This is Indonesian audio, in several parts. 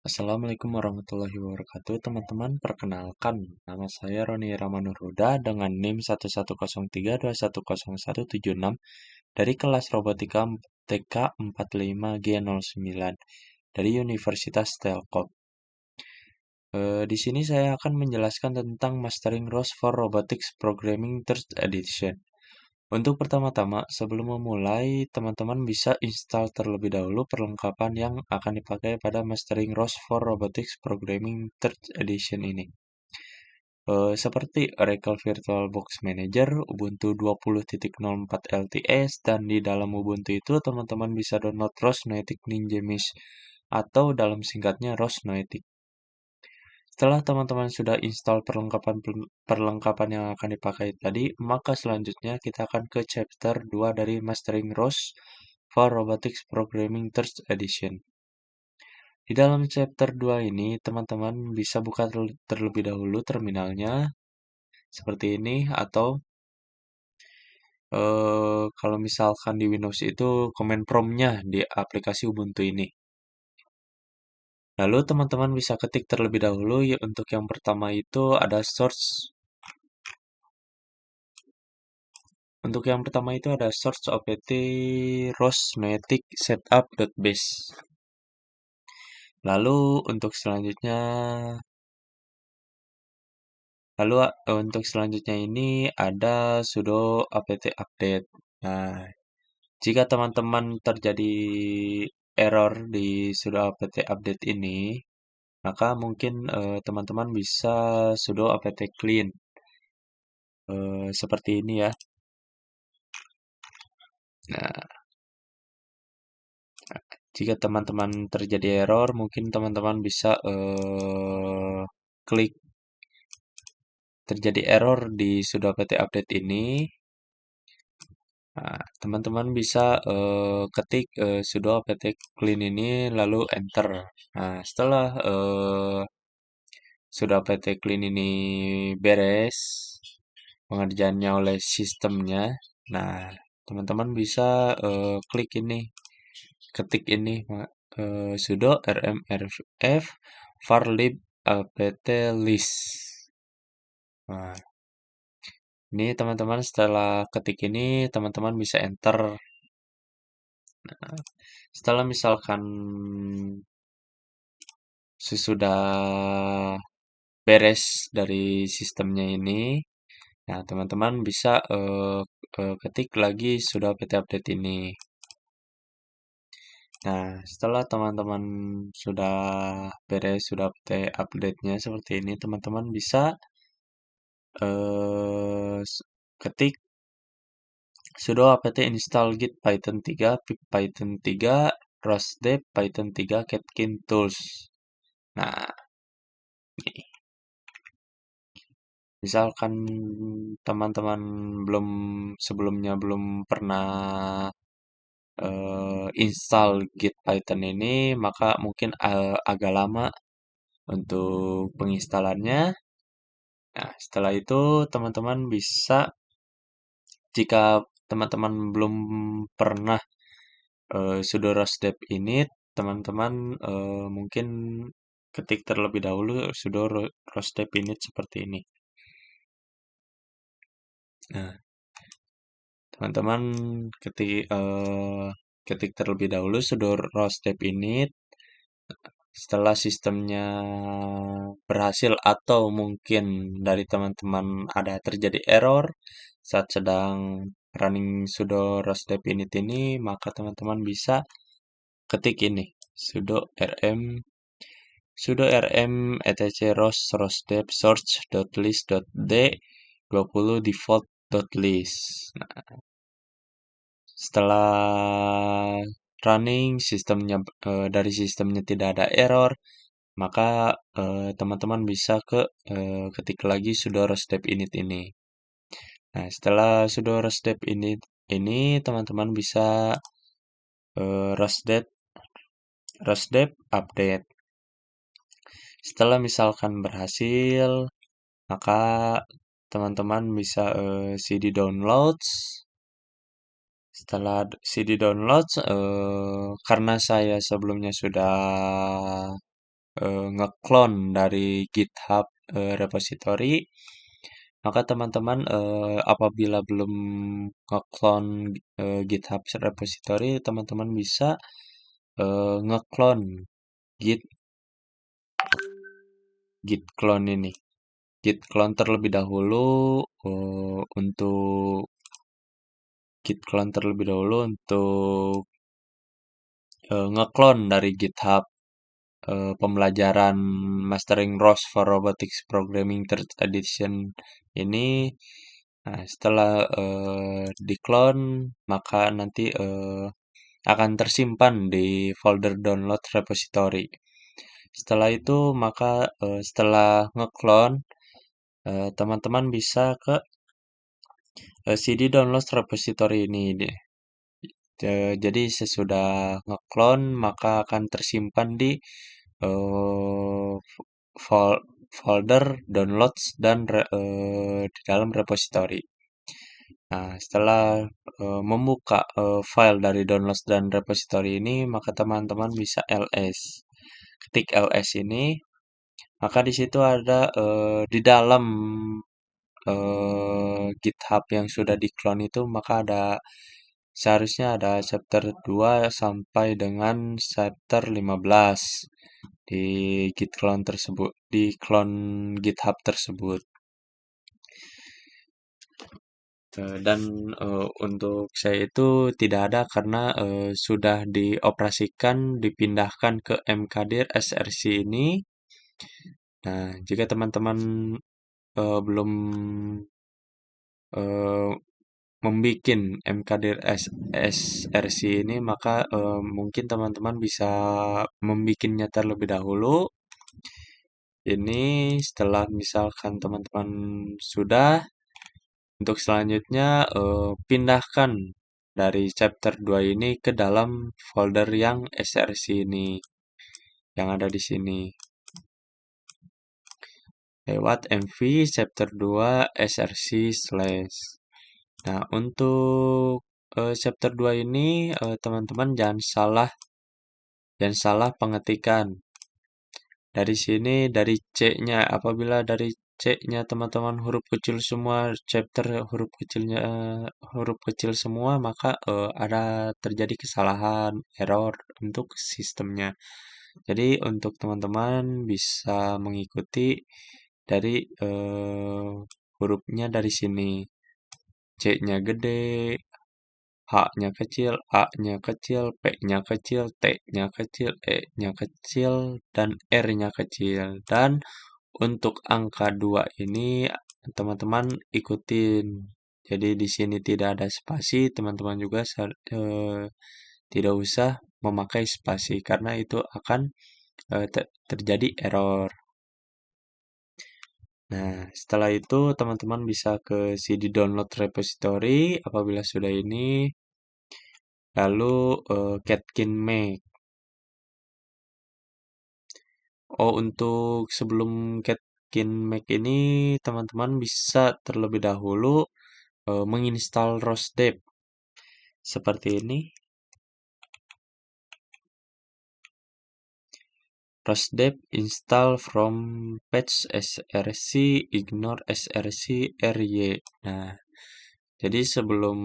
Assalamualaikum warahmatullahi wabarakatuh, teman-teman. Perkenalkan, nama saya Roni Ramanurhuda dengan NIM 11032101176 dari kelas Robotika TK 45G09 dari Universitas Telkom. Di sini saya akan menjelaskan tentang Mastering ROS for Robotics Programming Third Edition. Untuk pertama-tama, sebelum memulai, teman-teman bisa install terlebih dahulu perlengkapan yang akan dipakai pada Mastering ROS for Robotics Programming Third Edition ini. Seperti Oracle VirtualBox Manager, Ubuntu 20.04 LTS, dan di dalam Ubuntu itu teman-teman bisa download ROS Noetic Ninja Mesh atau dalam singkatnya ROS Noetic. Setelah teman-teman sudah install perlengkapan yang akan dipakai tadi, maka selanjutnya kita akan ke chapter 2 dari Mastering ROS for Robotics Programming Third Edition. Di dalam chapter 2 ini, teman-teman bisa buka terlebih dahulu terminalnya seperti ini, atau kalau misalkan di Windows itu command prompt-nya di aplikasi Ubuntu ini. Lalu teman-teman bisa ketik terlebih dahulu ya, untuk yang pertama itu ada search. Untuk yang pertama itu ada search opt ROS Noetic setup.base. Lalu untuk selanjutnya ini ada sudo apt update. Nah, jika teman-teman terjadi error di sudo apt update ini, maka mungkin teman-teman bisa sudo apt clean. Seperti ini ya. Nah, jika teman-teman terjadi error, mungkin teman-teman bisa klik terjadi error di sudo apt update ini. Nah, teman-teman bisa ketik sudo apt clean ini lalu enter. Nah, setelah sudo apt clean ini beres pengerjaannya oleh sistemnya, nah teman-teman bisa klik ini, ketik ini sudo rmrf var lib apt list. Nah, ini teman-teman setelah ketik ini, teman-teman bisa enter. Nah, setelah misalkan sesudah beres dari sistemnya ini, nah teman-teman bisa ketik lagi sudo apt update ini. Nah, setelah teman-teman sudah beres, sudah update-nya seperti ini, teman-teman bisa ketik sudo apt install git python 3 pip python 3 rosdev python 3 catkin tools. Nah, ini. Misalkan teman-teman sebelumnya belum pernah install git python ini, maka mungkin agak lama untuk penginstalannya. Nah, setelah itu teman-teman bisa, jika teman-teman belum pernah sudo rosdev init, teman-teman mungkin ketik terlebih dahulu sudo rosdev init seperti ini. Nah, teman-teman ketik terlebih dahulu sudo rosdev init. Setelah sistemnya berhasil atau mungkin dari teman-teman ada terjadi error saat sedang running sudo rosdev init ini, maka teman-teman bisa ketik ini sudo rm etc ros rosdev search.list.d 20 default.list. Nah, setelah running dari sistemnya tidak ada error, maka teman-teman bisa ketik lagi sudo rosdev init ini. Nah, setelah sudo rosdev init ini, teman-teman bisa rosdev update. Setelah misalkan berhasil, maka teman-teman bisa cd downloads. Setelah cd downloads, karena saya sebelumnya sudah ngeklon dari GitHub repository, maka teman-teman apabila belum ngeklon GitHub repository, teman-teman bisa ngeklon git git clone ini. Git clone terlebih dahulu untuk git clone terlebih dahulu untuk ngeklon dari GitHub pembelajaran Mastering ROS for Robotics Programming Third Edition ini. Nah, setelah diklon, maka nanti akan tersimpan di folder download repository. Setelah itu, maka setelah ngeklon, teman-teman bisa ke CD download repository ini deh. Jadi sesudah ngeklon, maka akan tersimpan di folder downloads dan di dalam repository. Nah, setelah membuka file dari downloads dan repository ini, maka teman-teman bisa ls. Ketik ls ini, maka di situ ada di dalam GitHub yang sudah diklon itu, maka seharusnya ada chapter 2 sampai dengan chapter 15 di git clone tersebut, di clone GitHub tersebut. Dan untuk saya itu tidak ada karena sudah dioperasikan, dipindahkan ke mkdir src ini. Nah, jika teman-teman belum membuat mkdir src ini, maka mungkin teman-teman bisa membuatnya terlebih dahulu. Ini setelah misalkan teman-teman sudah, untuk selanjutnya pindahkan dari chapter 2 ini ke dalam folder yang src ini, yang ada di sini. Lewat mv chapter 2 src/. Nah, untuk chapter 2 ini teman-teman jangan salah pengetikan. Dari sini, dari C-nya, apabila dari C-nya teman-teman huruf kecil semua, chapter huruf kecil semua, maka ada terjadi kesalahan, error untuk sistemnya. Jadi untuk teman-teman bisa mengikuti dari hurufnya dari sini. C-nya gede, H-nya kecil, A-nya kecil, P-nya kecil, T-nya kecil, E-nya kecil, dan R-nya kecil. Dan untuk angka 2 ini teman-teman ikutin. Jadi di sini tidak ada spasi, teman-teman juga tidak usah memakai spasi karena itu akan terjadi error. Nah, setelah itu teman-teman bisa ke CD download repository apabila sudah ini, lalu Catkin Make. Oh, untuk sebelum Catkin Make ini, teman-teman bisa terlebih dahulu menginstal ROSDEP. Seperti ini. ROSDEP install from patch src ignore src ry. Nah, jadi sebelum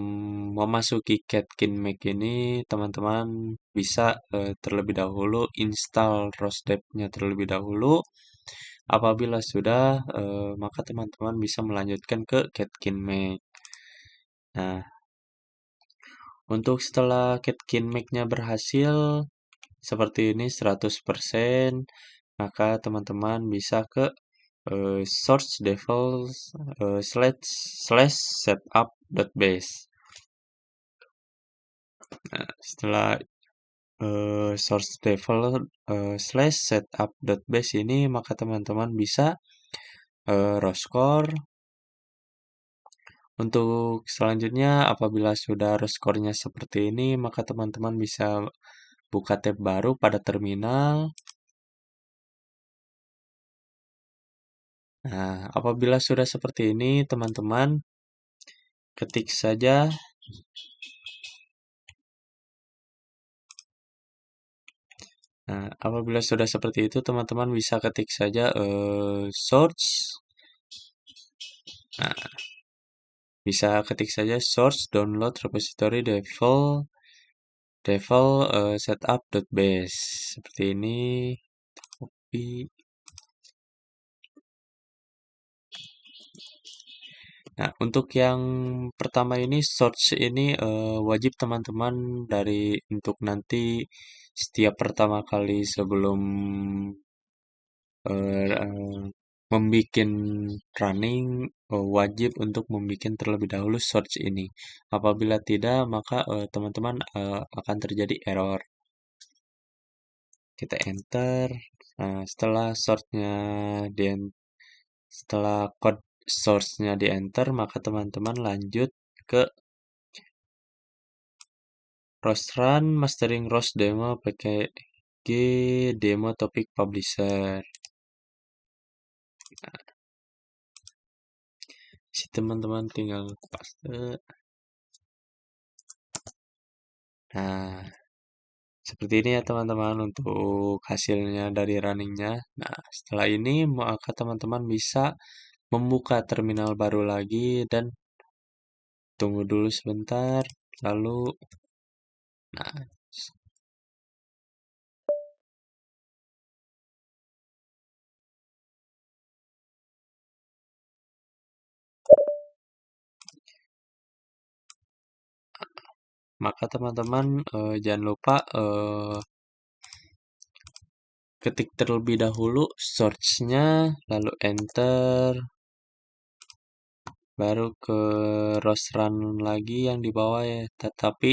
memasuki Catkin Make ini, teman-teman bisa terlebih dahulu install ROSDEP-nya terlebih dahulu. Apabila sudah, maka teman-teman bisa melanjutkan ke Catkin Make. Nah, untuk setelah Catkin Make-nya berhasil, seperti ini 100%, maka teman-teman bisa ke source default slash setup.base. Nah, setelah source default slash setup.base ini, maka teman-teman bisa roscore. Untuk selanjutnya, apabila sudah roscore-nya seperti ini, maka teman-teman bisa buka tab baru pada terminal. Nah, apabila sudah seperti ini, teman-teman ketik saja Nah, apabila sudah seperti itu, teman-teman bisa ketik saja source. Nah, bisa ketik saja source download repository devel setup.base seperti ini. Copy. Nah, untuk yang pertama ini source ini wajib teman-teman untuk nanti setiap pertama kali sebelum membuat running, wajib untuk membuat terlebih dahulu source ini. Apabila tidak, maka teman-teman akan terjadi error. Kita enter. Nah, setelah code source-nya di enter, maka teman-teman lanjut ke ROS run mastering ROS demo PKG demo topic publisher. Si teman-teman tinggal paste. Nah, seperti ini ya teman-teman untuk hasilnya dari runningnya. Nah, setelah ini maka teman-teman bisa membuka terminal baru lagi dan tunggu dulu sebentar. Lalu, nah, maka teman-teman jangan lupa ketik terlebih dahulu source-nya, lalu enter, baru ke ROS run lagi yang di bawah ya. Tetapi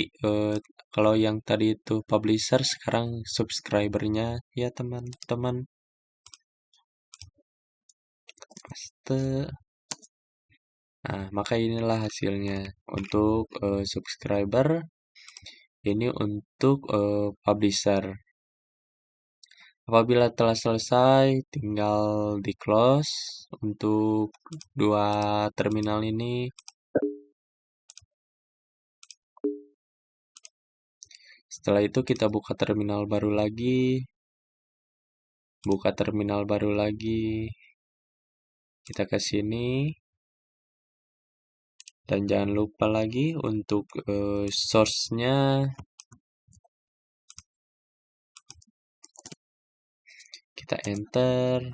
kalau yang tadi itu publisher, sekarang subscribernya ya teman-teman. Paste. Nah, maka inilah hasilnya untuk subscriber. Ini untuk publisher. Apabila telah selesai, tinggal di close untuk dua terminal ini. Setelah itu kita buka terminal baru lagi. Buka terminal baru lagi. Kita ke sini. Dan jangan lupa lagi untuk source-nya. Kita enter.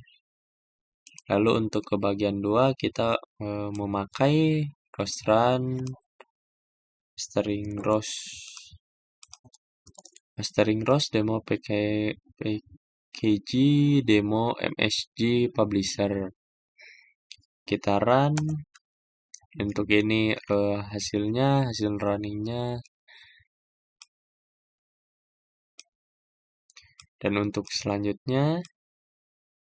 Lalu untuk ke bagian 2 kita memakai ROS run mastering ROS demo PKG demo MSG publisher. Kita run. Untuk ini hasil runningnya. Dan untuk selanjutnya,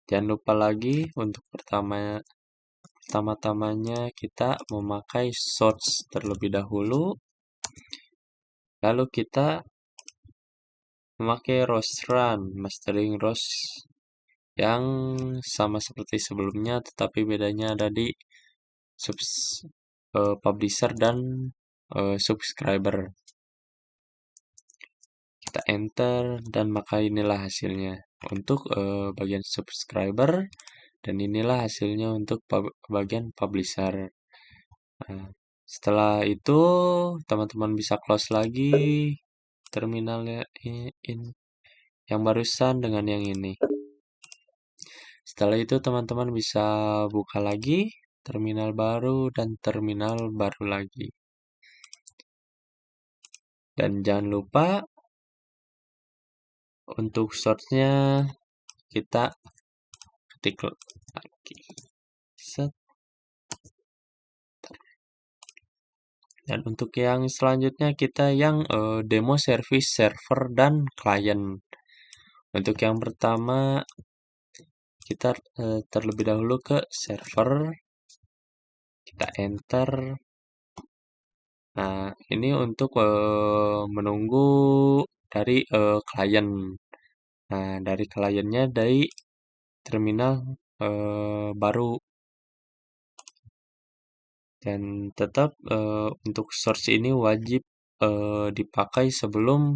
jangan lupa lagi untuk pertama-tamanya kita memakai source terlebih dahulu. Lalu kita memakai ROS run mastering ROS yang sama seperti sebelumnya, tetapi bedanya ada di publisher dan subscriber. Kita enter dan maka inilah hasilnya untuk bagian subscriber, dan inilah hasilnya untuk bagian publisher. Nah, setelah itu teman-teman bisa close lagi terminalnya yang barusan dengan yang ini. Setelah itu teman-teman bisa buka lagi terminal baru dan terminal baru lagi. Dan jangan lupa untuk source-nya kita ketik lagi. Set. Dan untuk yang selanjutnya kita yang demo service server dan client. Untuk yang pertama kita terlebih dahulu ke server. Kita enter. Nah, ini untuk menunggu dari klien. Nah, dari kliennya dari terminal baru. Dan tetap untuk source ini wajib dipakai sebelum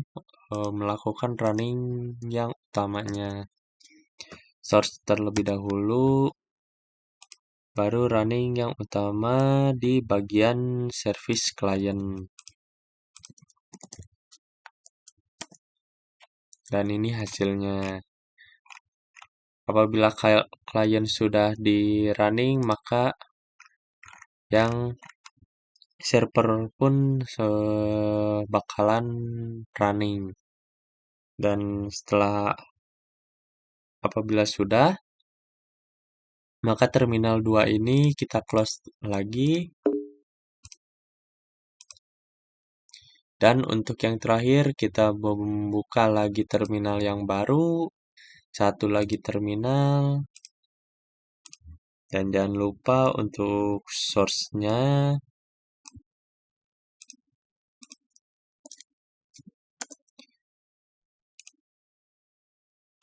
melakukan running yang utamanya. Source terlebih dahulu, baru running yang utama di bagian service client. Dan ini hasilnya. Apabila klien sudah di running, maka yang server pun bakalan running. Dan apabila sudah, maka terminal 2 ini kita close lagi. Dan untuk yang terakhir, kita membuka lagi terminal yang baru. Satu lagi terminal. Dan jangan lupa untuk source-nya.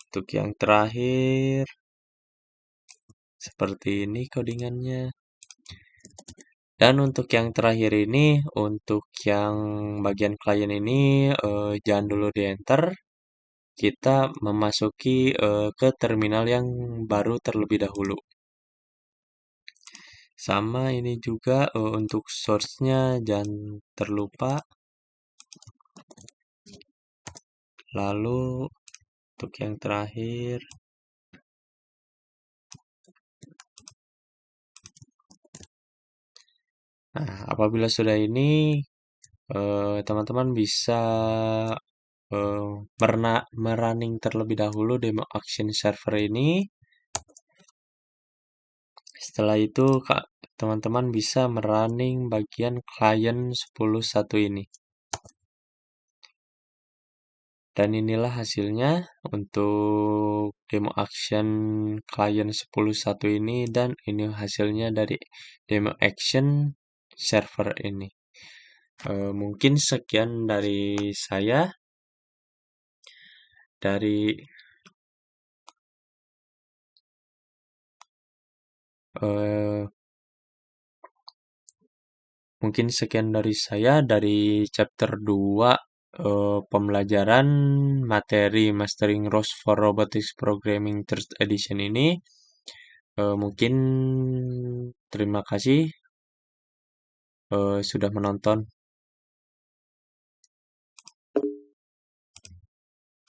Untuk yang terakhir, seperti ini codingannya. Dan untuk yang terakhir ini, untuk yang bagian klien ini, jangan dulu di enter. Kita memasuki ke terminal yang baru terlebih dahulu. Sama ini juga untuk source-nya jangan terlupa. Lalu untuk yang terakhir, nah apabila sudah ini, teman-teman bisa merunning terlebih dahulu demo action server ini. Setelah itu, teman-teman bisa merunning bagian client 10.1 ini. Dan inilah hasilnya untuk demo action client 10.1 ini, dan ini hasilnya dari demo action server ini. Mungkin sekian dari saya. Mungkin sekian dari saya dari chapter 2 pembelajaran materi Mastering ROS for Robotics Programming Third Edition ini. Mungkin terima kasih sudah menonton.